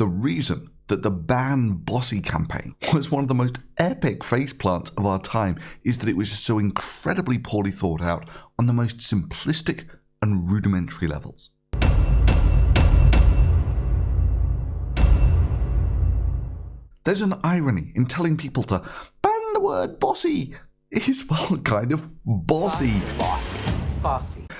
the reason that the Ban Bossy campaign was one of the most epic faceplants of our time is that it was so incredibly poorly thought out on the most simplistic and rudimentary levels. There's an irony in telling people to ban the word bossy. It is, well, kind of bossy. Bossy.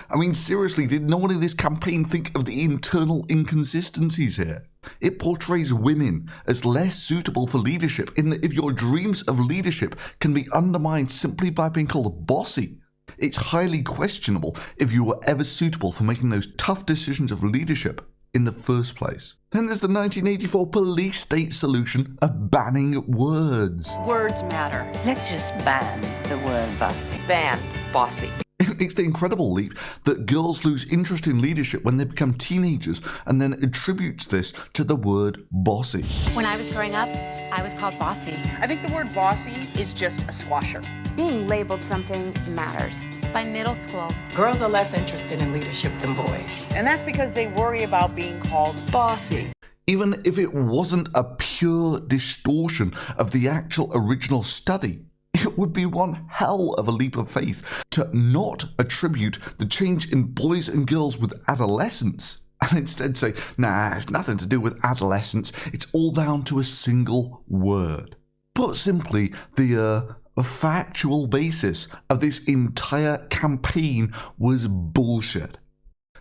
I mean, seriously, did no one in this campaign think of the internal inconsistencies here? It portrays women as less suitable for leadership in that if your dreams of leadership can be undermined simply by being called bossy, it's highly questionable if you were ever suitable for making those tough decisions of leadership in the first place. Then there's the 1984 police state solution of banning words. Words matter. Let's just ban the word bossy. Ban bossy. It makes the incredible leap that girls lose interest in leadership when they become teenagers and then attributes this to the word bossy. When I was growing up, I was called bossy. I think the word bossy is just a swasher. Being labeled something matters. By middle school, Girls are less interested in leadership than boys. And that's because they worry about being called bossy. Even if it wasn't a pure distortion of the actual original study, it would be one hell of a leap of faith to not attribute the change in boys and girls with adolescence and instead say, nah, it's nothing to do with adolescence, it's all down to a single word. Put simply, the factual basis of this entire campaign was bullshit.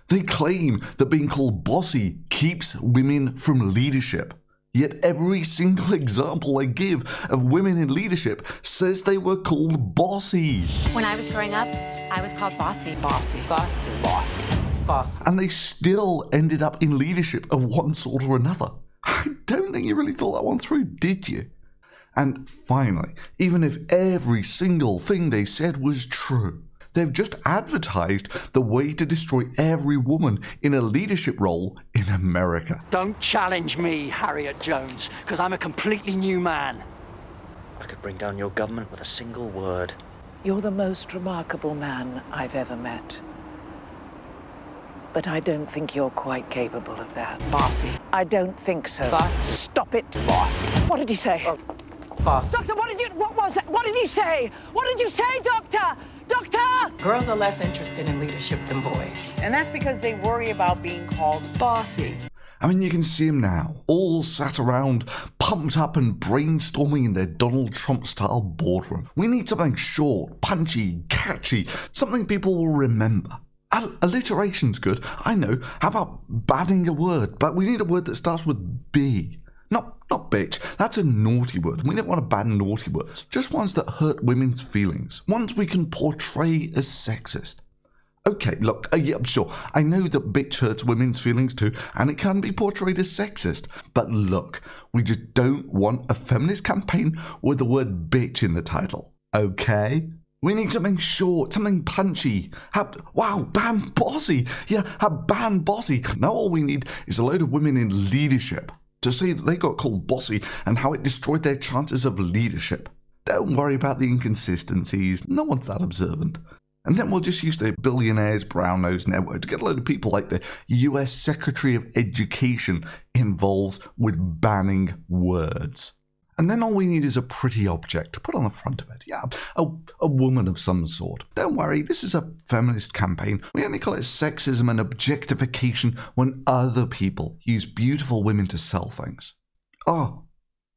They claim that being called bossy keeps women from leadership. Yet every single example they give of women in leadership says they were called bossy. when I was growing up, I was called bossy. Bossy. Bossy. Bossy. And they still ended up in leadership of one sort or another. I don't think you really thought that one through, did you? And finally, even if every single thing they said was true, they've just advertised the way to destroy every woman in a leadership role in America. Don't challenge me, Harriet Jones, because I'm a completely new man. I could bring down your government with a single word. You're the most remarkable man I've ever met. But I don't think you're quite capable of that. Bossy. I don't think so. Bossy. Stop it. Bossy. What did he say? Bossy. Doctor, what was that? What did he say? What did you say, Doctor? Doctor! Girls are less interested in leadership than boys. And that's because they worry about being called bossy. I mean, you can see them now, all sat around, pumped up and brainstorming in their Donald Trump-style boardroom. We need something short, punchy, catchy, something people will remember. Alliteration's good, I know. How about banning a word? But we need a word that starts with B. Not bitch. That's a naughty word. We don't want to ban naughty words. Just ones that hurt women's feelings. Ones we can portray as sexist. Okay, look, yeah, sure. I know that bitch hurts women's feelings too, and it can be portrayed as sexist. But look, we just don't want a feminist campaign with the word bitch in the title. Okay? We need something short, something punchy. Wow, ban bossy. Yeah, ban bossy. Now all we need is a load of women in leadership to say that they got called bossy and how it destroyed their chances of leadership. Don't worry about the inconsistencies. No one's that observant. And then we'll just use the Billionaires brown nose network to get a load of people like the US Secretary of Education involved with banning words. And then all we need is a pretty object to put on the front of it. Yeah, a woman of some sort. Don't worry, this is a feminist campaign. We only call it sexism and objectification when other people use beautiful women to sell things. Oh,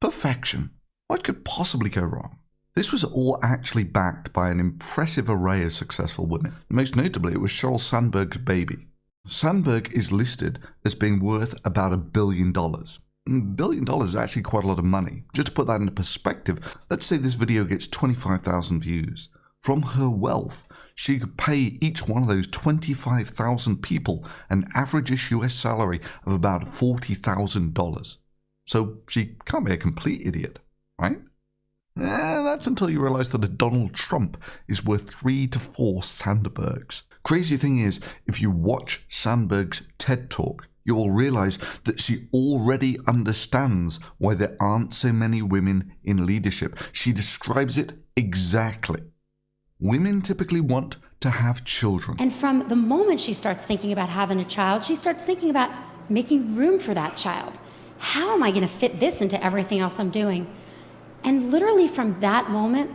perfection. What could possibly go wrong? This was all actually backed by an impressive array of successful women. Most notably, it was Sheryl Sandberg's baby. Sandberg is listed as being worth about $1 billion. $1 billion is actually quite a lot of money. Just to put that into perspective, let's say this video gets 25,000 views. From her wealth, she could pay each one of those 25,000 people an average US salary of about $40,000. So she can't be a complete idiot, right? That's until you realize that a Donald Trump is worth 3 to 4 Sandbergs. Crazy thing is, if you watch Sandberg's TED Talk, you'll realize that she already understands why there aren't so many women in leadership. She describes it exactly. Women typically want to have children. And from the moment she starts thinking about having a child, she starts thinking about making room for that child. how am I going to fit this into everything else I'm doing? And literally from that moment,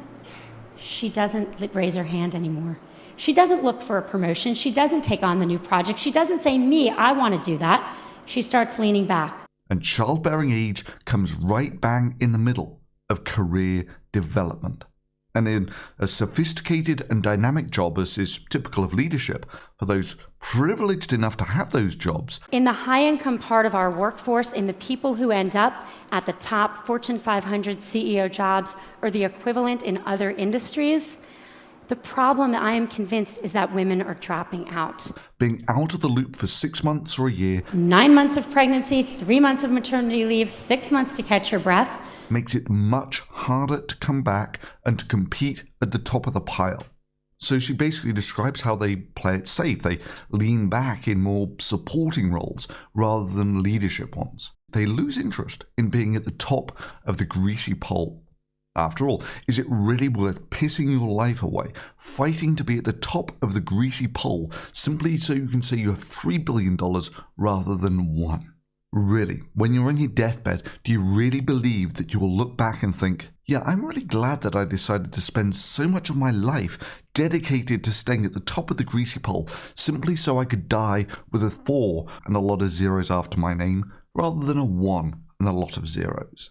she doesn't raise her hand anymore. She doesn't look for a promotion. She doesn't take on the new project. She doesn't say, me, I want to do that. She starts leaning back. And childbearing age comes right bang in the middle of career development. And in a sophisticated and dynamic job, as is typical of leadership, for those privileged enough to have those jobs. In the high-income part of our workforce, in the people who end up at the top Fortune 500 CEO jobs or the equivalent in other industries, the problem, I am convinced, is that women are dropping out. Being out of the loop for 6 months or a year, 9 months of pregnancy, 3 months of maternity leave, 6 months to catch your breath, makes it much harder to come back and to compete at the top of the pile. So she basically describes how they play it safe. They lean back in more supporting roles rather than leadership ones. They lose interest in being at the top of the greasy pole. After all, is it really worth pissing your life away, fighting to be at the top of the greasy pole simply so you can say you have $3 billion rather than $1? Really, when you're on your deathbed, do you really believe that you will look back and think, yeah, I'm really glad that I decided to spend so much of my life dedicated to staying at the top of the greasy pole simply so I could die with a 4 and a lot of zeros after my name, rather than a 1 and a lot of zeros?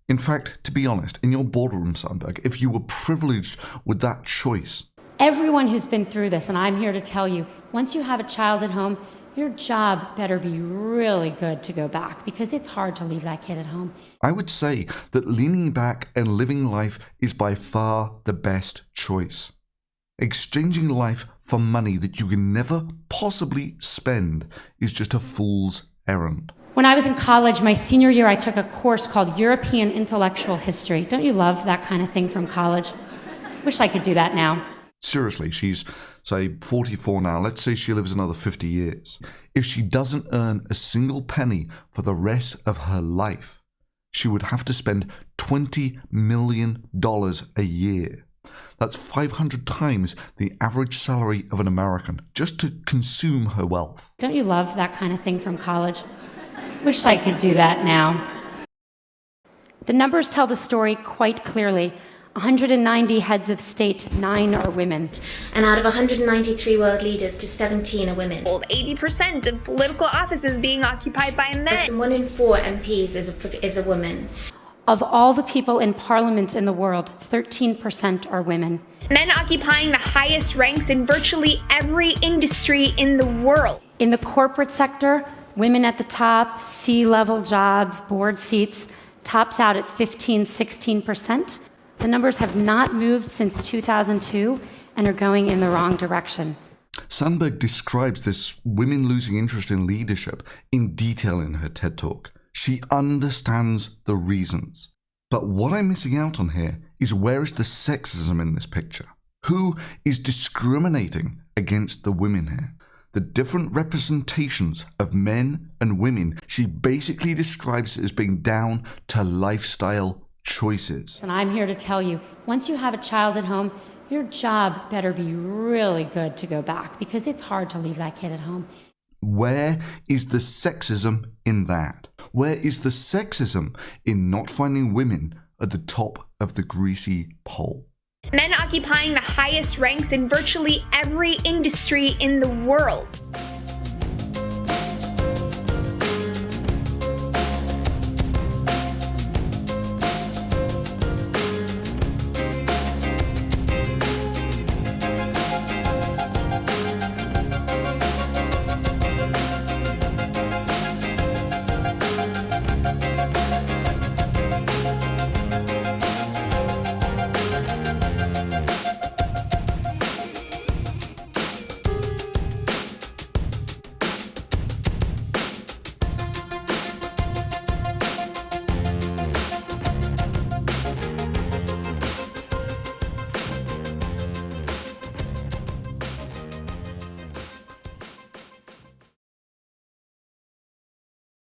In fact, to be honest, in your boardroom, Sandberg, if you were privileged with that choice. Everyone who's been through this, and I'm here to tell you, once you have a child at home, your job better be really good to go back, because it's hard to leave that kid at home. I would say that leaning back and living life is by far the best choice. Exchanging life for money that you can never possibly spend is just a fool's errand. When I was in college, my senior year, I took a course called European Intellectual History. Don't you love that kind of thing from college? Wish I could do that now. Seriously, she's, say, 44 now. Let's say she lives another 50 years. If she doesn't earn a single penny for the rest of her life, she would have to spend $20 million a year. That's 500 times the average salary of an American, just to consume her wealth. Don't you love that kind of thing from college? Wish I could do that now. The numbers tell the story quite clearly. 190 heads of state, 9 are women. And out of 193 world leaders, just 17 are women. 80% of political offices being occupied by men. 1 in 4 MPs is a woman. Of all the people in parliament in the world, 13% are women. Men occupying the highest ranks in virtually every industry in the world. In the corporate sector, women at the top, C-level jobs, board seats, tops out at 15-16%. The numbers have not moved since 2002 and are going in the wrong direction. Sandberg describes this women losing interest in leadership in detail in her TED Talk. She understands the reasons. But what I'm missing out on here is, where is the sexism in this picture? Who is discriminating against the women here? The different representations of men and women she basically describes as being down to lifestyle choices. And I'm here to tell you, once you have a child at home, your job better be really good to go back, because it's hard to leave that kid at home. Where is the sexism in that? Where is the sexism in not finding women at the top of the greasy pole? Men occupying the highest ranks in virtually every industry in the world.